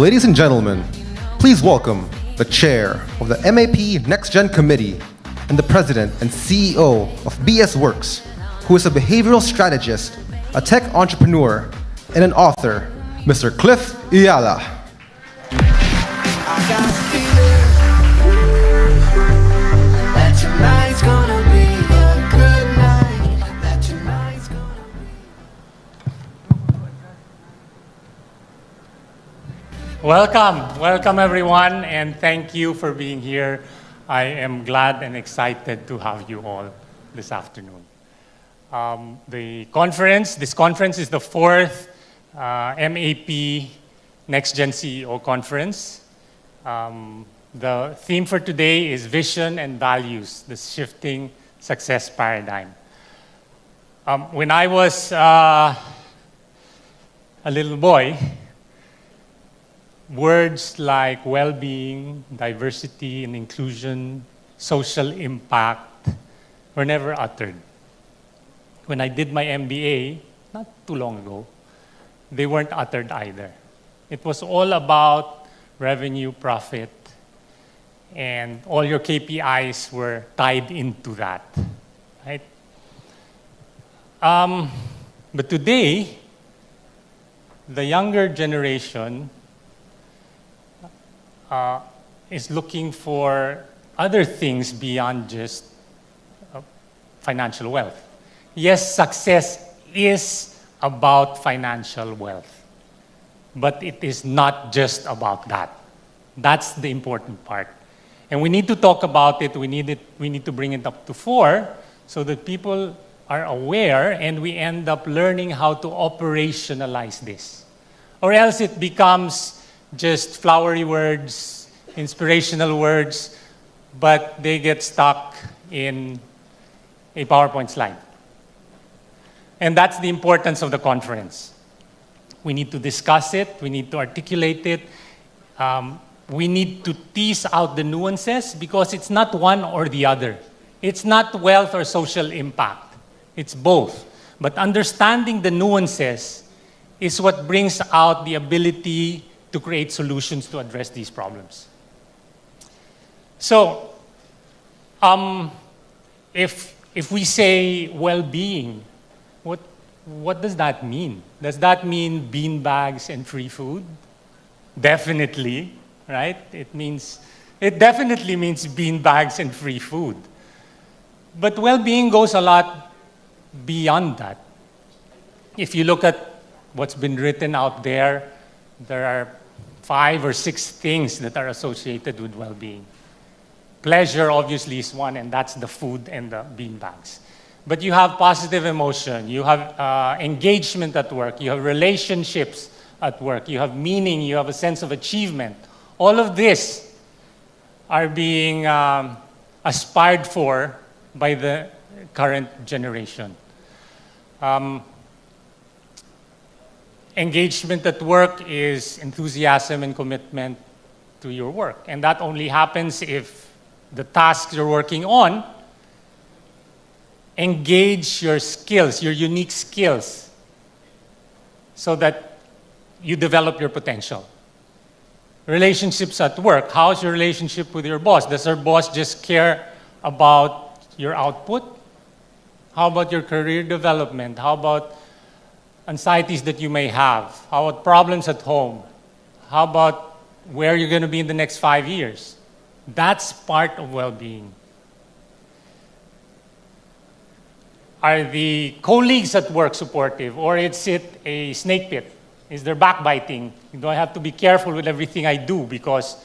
Ladies and gentlemen, please welcome the chair of the MAP NextGen Committee and the president and CEO of BS Works, who is a behavioral strategist, a tech entrepreneur, and an author, Mr. Cliff Eala. Welcome everyone, and thank you for being here. I am glad and excited to have you all this afternoon. This conference is the fourth MAP NextGen CEO Conference. The theme for today is Vision and Values, the Shifting Success Paradigm. When I was a little boy, words like well-being, diversity and inclusion, social impact were never uttered. When I did my MBA, not too long ago, they weren't uttered either. It was all about revenue, profit, and all your KPIs were tied into that, right? But today, the younger generation is looking for other things beyond just financial wealth. Yes, success is about financial wealth, but it is not just about that. That's the important part. And we need to talk about it. We need to bring it up to fore so that people are aware and we end up learning how to operationalize this. Or else it becomes just flowery words, inspirational words, but they get stuck in a PowerPoint slide. And that's the importance of the conference. We need to discuss it, we need to articulate it, we need to tease out the nuances because it's not one or the other. It's not wealth or social impact, it's both. But understanding the nuances is what brings out the ability to create solutions to address these problems. So, if we say well-being, what does that mean? Does that mean bean bags and free food? Definitely, right? It definitely means bean bags and free food. But well-being goes a lot beyond that. If you look at what's been written out there are 5 or 6 things that are associated with well-being. Pleasure obviously is one, and that's the food and the bean bags. But you have positive emotion, you have engagement at work, you have relationships at work, you have meaning, you have a sense of achievement. All of this are being aspired for by the current generation. Engagement at work is enthusiasm and commitment to your work. And that only happens if the tasks you're working on engage your skills, your unique skills, so that you develop your potential. Relationships at work. How's your relationship with your boss? Does your boss just care about your output? How about your career development? How about anxieties that you may have? How about problems at home? How about where you're going to be in the next 5 years? That's part of well-being. Are the colleagues at work supportive, or is it a snake pit? Is there backbiting? Do I have to be careful with everything I do because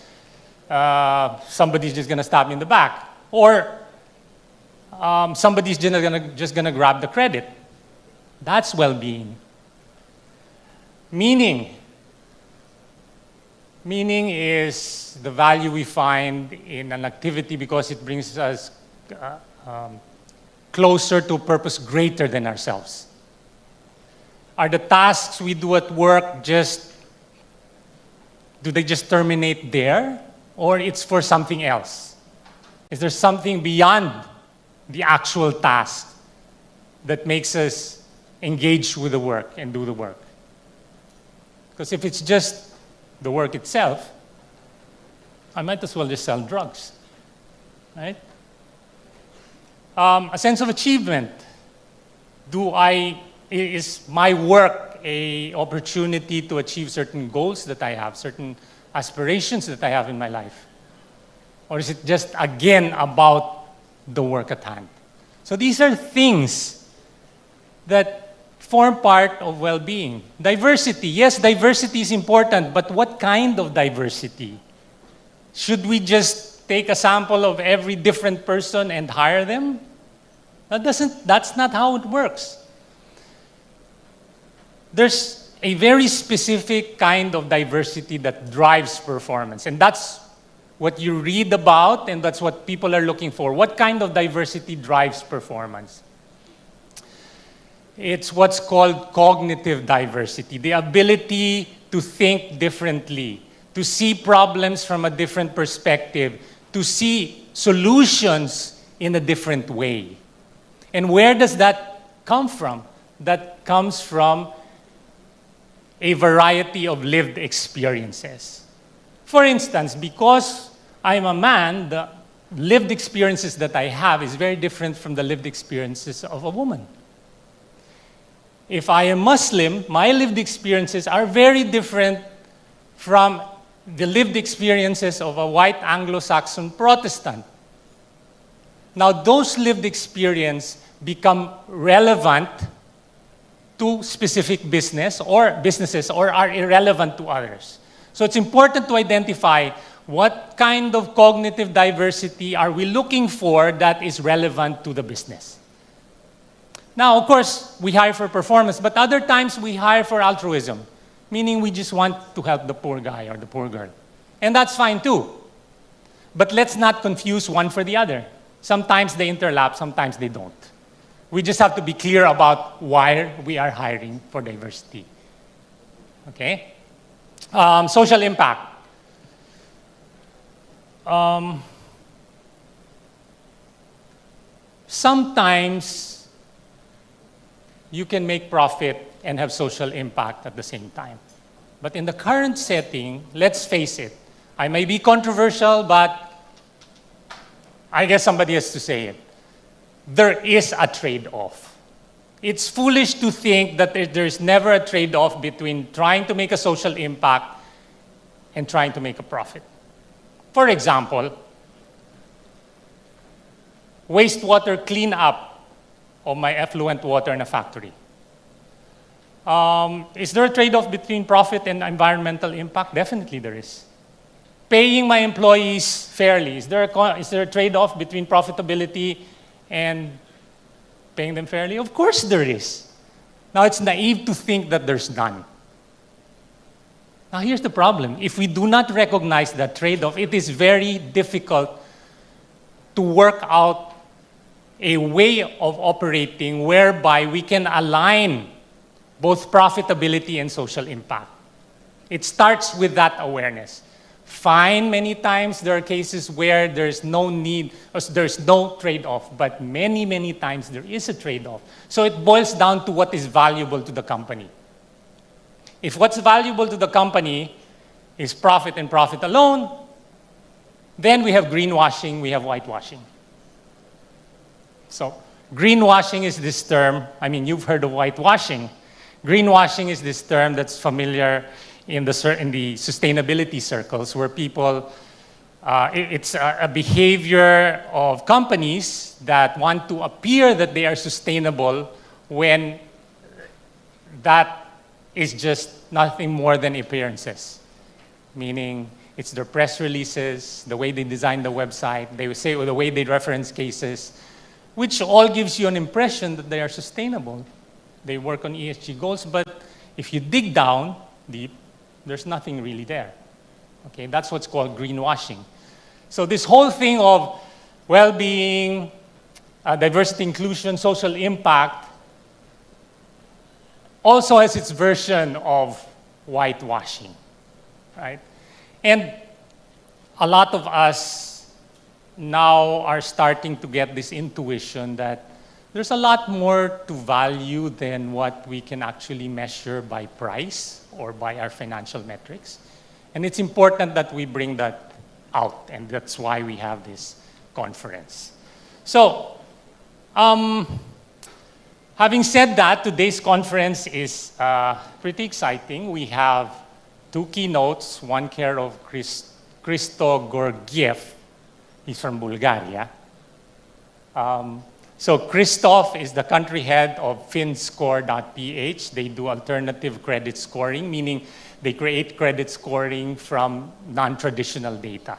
somebody's just going to stab me in the back? Or somebody's just going to grab the credit? That's well-being. Meaning is the value we find in an activity because it brings us closer to a purpose greater than ourselves. Are the tasks we do at work do they just terminate there? Or it's for something else? Is there something beyond the actual task that makes us engage with the work and do the work? Because if it's just the work itself, I might as well just sell drugs, right? A sense of achievement. Is my work an opportunity to achieve certain goals that I have, certain aspirations that I have in my life? Or is it just, again, about the work at hand? So these are things that form part of well-being. Diversity. Yes, diversity is important, but what kind of diversity? Should we just take a sample of every different person and hire them? That's not how it works. There's a very specific kind of diversity that drives performance, and that's what you read about, and that's what people are looking for. What kind of diversity drives performance? It's what's called cognitive diversity, the ability to think differently, to see problems from a different perspective, to see solutions in a different way. And where does that come from? That comes from a variety of lived experiences. For instance, because I'm a man, the lived experiences that I have is very different from the lived experiences of a woman. If I am Muslim, my lived experiences are very different from the lived experiences of a white Anglo-Saxon Protestant. Now, those lived experiences become relevant to specific businesses or are irrelevant to others. So it's important to identify what kind of cognitive diversity are we looking for that is relevant to the business. Now, of course, we hire for performance, but other times we hire for altruism, meaning we just want to help the poor guy or the poor girl. And that's fine too. But let's not confuse one for the other. Sometimes they interlap, sometimes they don't. We just have to be clear about why we are hiring for diversity. Okay? Social impact. Sometimes you can make profit and have social impact at the same time. But in the current setting, let's face it, I may be controversial, but I guess somebody has to say it. There is a trade-off. It's foolish to think that there's never a trade-off between trying to make a social impact and trying to make a profit. For example, wastewater cleanup of my effluent water in a factory. Is there a trade-off between profit and environmental impact? Definitely there is. Paying my employees fairly. Is there a trade-off between profitability and paying them fairly? Of course there is. Now, it's naive to think that there's none. Now, here's the problem. If we do not recognize that trade-off, it is very difficult to work out a way of operating whereby we can align both profitability and social impact. It starts with that awareness. Fine, many times there are cases where there's no need, there's no trade-off, but many, many times there is a trade-off. So it boils down to what is valuable to the company. If what's valuable to the company is profit and profit alone, then we have greenwashing, we have whitewashing. So greenwashing is this term, you've heard of whitewashing. Greenwashing is this term that's familiar in the sustainability circles where people, it's a behavior of companies that want to appear that they are sustainable when that is just nothing more than appearances. Meaning it's their press releases, the way they design the website, they say the way they reference cases, which all gives you an impression that they are sustainable. They work on ESG goals, but if you dig down deep, there's nothing really there. Okay, that's what's called greenwashing. So this whole thing of well-being, diversity, inclusion, social impact, also has its version of whitewashing, right? And a lot of us now are starting to get this intuition that there's a lot more to value than what we can actually measure by price or by our financial metrics. And it's important that we bring that out, and that's why we have this conference. So, having said that, today's conference is pretty exciting. We have two keynotes, one care of Christo Georgiev. He's from Bulgaria. So Christoph is the country head of finscore.ph. They do alternative credit scoring, meaning they create credit scoring from non-traditional data,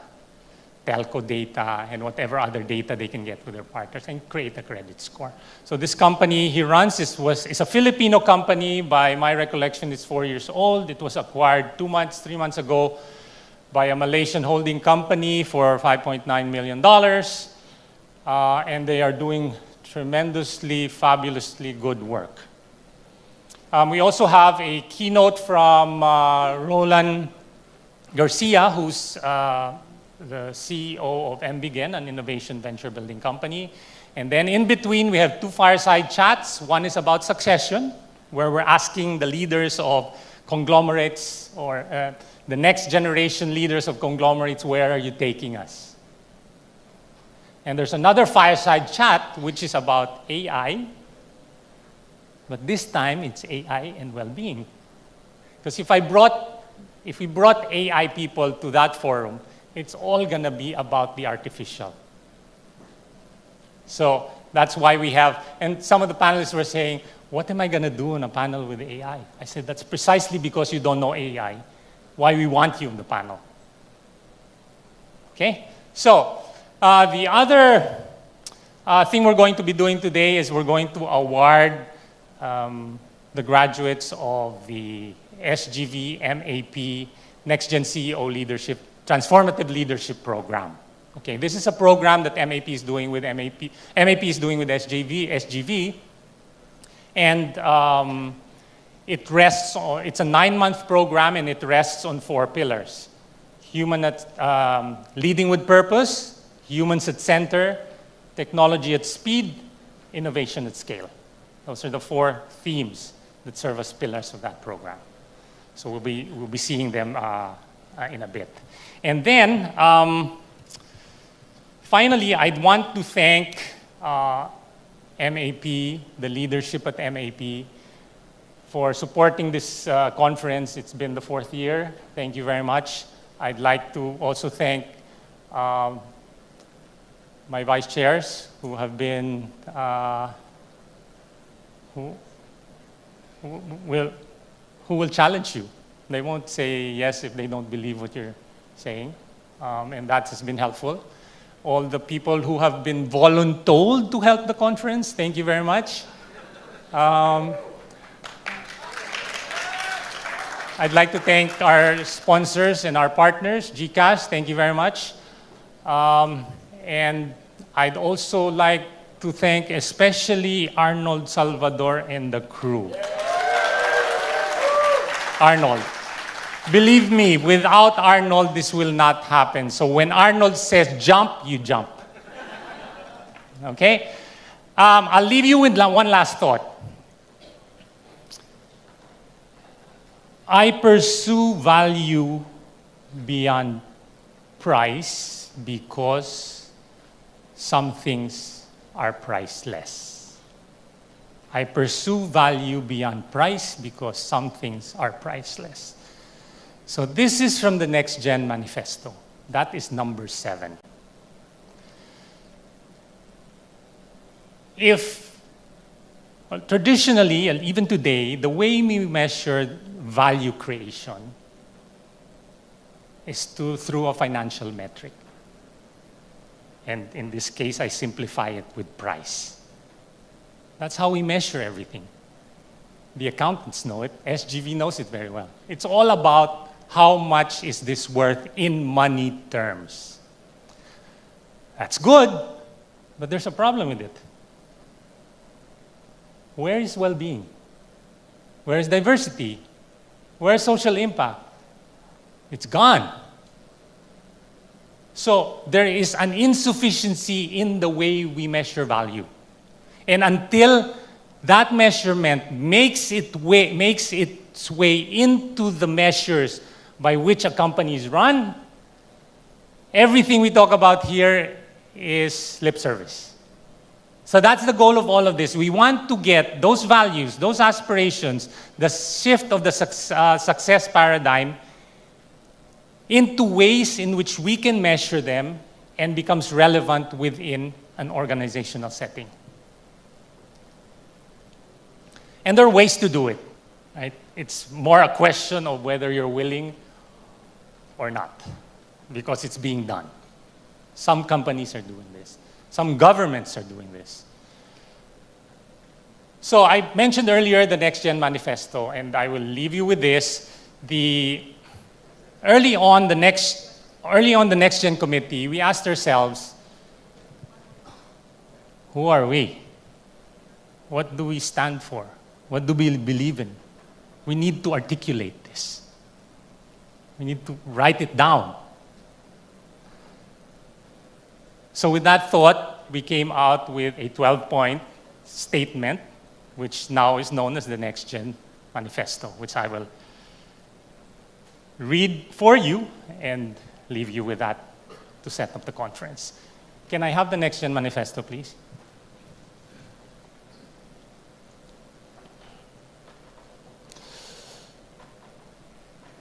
telco data, and whatever other data they can get with their partners, and create a credit score. So this company he runs is a Filipino company. By my recollection, it's 4 years old. It was acquired 3 months ago by a Malaysian holding company for $5.9 million. And they are doing tremendously, fabulously good work. We also have a keynote from Roland Garcia, who's the CEO of MBGen, an innovation venture building company. And then in between, we have two fireside chats. One is about succession, where we're asking the leaders of conglomerates or the next generation leaders of conglomerates, where are you taking us? And there's another fireside chat, which is about AI, but this time it's AI and well-being. Because if we brought AI people to that forum, it's all gonna be about the artificial. So that's why we have, and some of the panelists were saying, what am I gonna do on a panel with AI? I said, that's precisely because you don't know AI, why we want you on the panel. Okay, so the other thing we're going to be doing today is we're going to award the graduates of the SGV MAP NextGen CEO Leadership Transformative Leadership Program. Okay, this is a program that MAP is doing with MAP is doing with SGV, and it rests on, it's a 9-month program, and it rests on 4 pillars: leading with purpose, humans at center, technology at speed, innovation at scale. Those are the 4 themes that serve as pillars of that program. So we'll be seeing them in a bit. And then, finally, I'd want to thank MAP, the leadership at MAP, for supporting this conference. It's been the 4th year. Thank you very much. I'd like to also thank my vice chairs, who have been, who will challenge you. They won't say yes if they don't believe what you're saying, and that has been helpful. All the people who have been voluntold to help the conference, thank you very much. I'd like to thank our sponsors and our partners, GCash, thank you very much. And I'd also like to thank especially Arnold Salvador and the crew. Arnold. Believe me, without Arnold, this will not happen. So when Arnold says jump, you jump. Okay? I'll leave you with one last thought. I pursue value beyond price because some things are priceless. I pursue value beyond price because some things are priceless. So this is from the NextGen Manifesto. That is number 7. Traditionally, and even today, the way we measure value creation is through a financial metric. And in this case, I simplify it with price. That's how we measure everything. The accountants know it. SGV knows it very well. It's all about how much is this worth in money terms. That's good, but there's a problem with it. Where is well-being? Where is diversity? Where is social impact? It's gone. So there is an insufficiency in the way we measure value. And until that measurement makes its way into the measures by which a company is run, everything we talk about here is lip service. So that's the goal of all of this. We want to get those values, those aspirations, the shift of the success paradigm into ways in which we can measure them and becomes relevant within an organizational setting. And there are ways to do it, right? It's more a question of whether you're willing or not, because it's being done. Some companies are doing this. Some governments are doing this. So I mentioned earlier the NextGen Manifesto, and I will leave you with this. Early on the NextGen Committee, we asked ourselves, who are we? What do we stand for? What do we believe in? We need to articulate this. We need to write it down. So with that thought, we came out with a 12-point statement, which now is known as the NextGen Manifesto, which I will read for you and leave you with that to set up the conference. Can I have the NextGen Manifesto, please?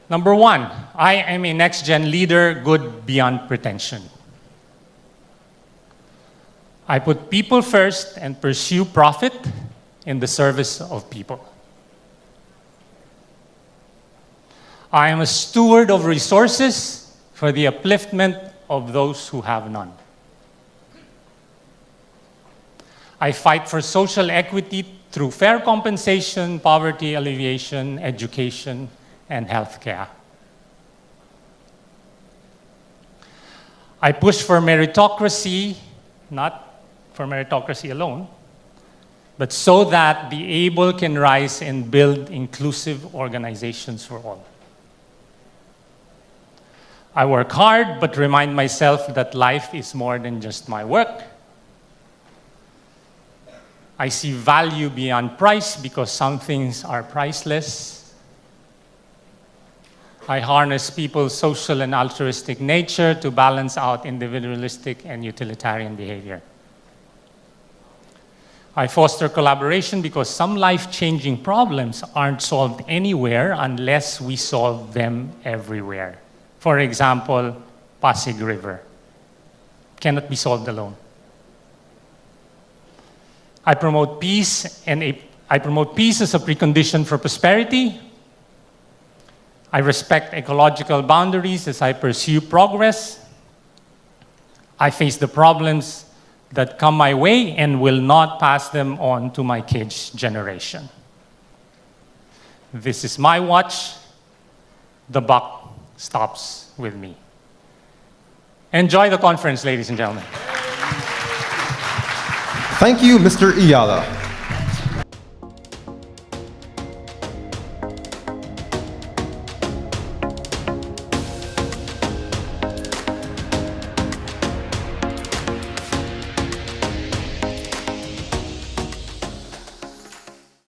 Number 1, I am a NextGen leader, good beyond pretension. I put people first and pursue profit in the service of people. I am a steward of resources for the upliftment of those who have none. I fight for social equity through fair compensation, poverty alleviation, education, and healthcare. I push for meritocracy, not for meritocracy alone, but so that the able can rise and build inclusive organizations for all. I work hard, but remind myself that life is more than just my work. I see value beyond price because some things are priceless. I harness people's social and altruistic nature to balance out individualistic and utilitarian behavior. I foster collaboration because some life-changing problems aren't solved anywhere unless we solve them everywhere. For example, Pasig River cannot be solved alone. I promote peace as a precondition for prosperity. I respect ecological boundaries as I pursue progress. I face the problems that come my way and will not pass them on to my kids' generation. This is my watch. The buck stops with me. Enjoy the conference, ladies and gentlemen. Thank you, Mr. Eala.